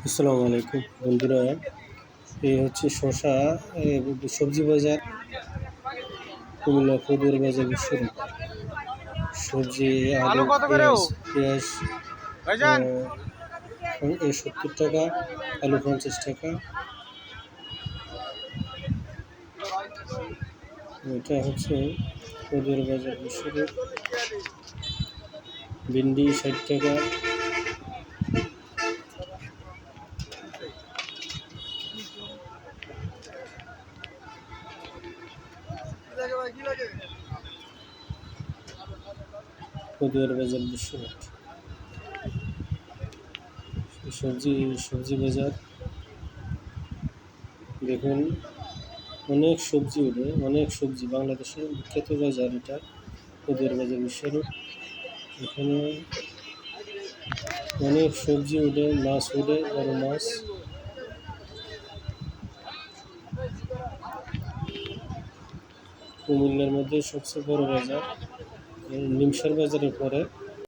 আসসালামু আলাইকুম বন্ধুরা, এই হচ্ছে শসা সবজি বাজার কুমিল্লা ফদুয়ার বাজার বিশ্বরূপ। সবজি আলু পেঁয়াজ 70 টাকা, আলু 50 টাকা। এটা হচ্ছে ফদুয়ার বাজার বিশ্বরূপ। ভিন্ডি 60 টাকা, ফদুয়ার বাজার বিশ্বরূপ। সবজি বাজার দেখুন, অনেক সবজি ওঠে, অনেক সবজি। বাংলাদেশের বিখ্যাত বাজার এটা, ফদুয়ার বাজার বিশ্বরূপ। এখানে অনেক সবজি ওঠে, মাছ ওঠে, বড় মাছ। কুমিল্লার মধ্যে সবচেয়ে বড় বাজার, নিমসার বাজারের পরে।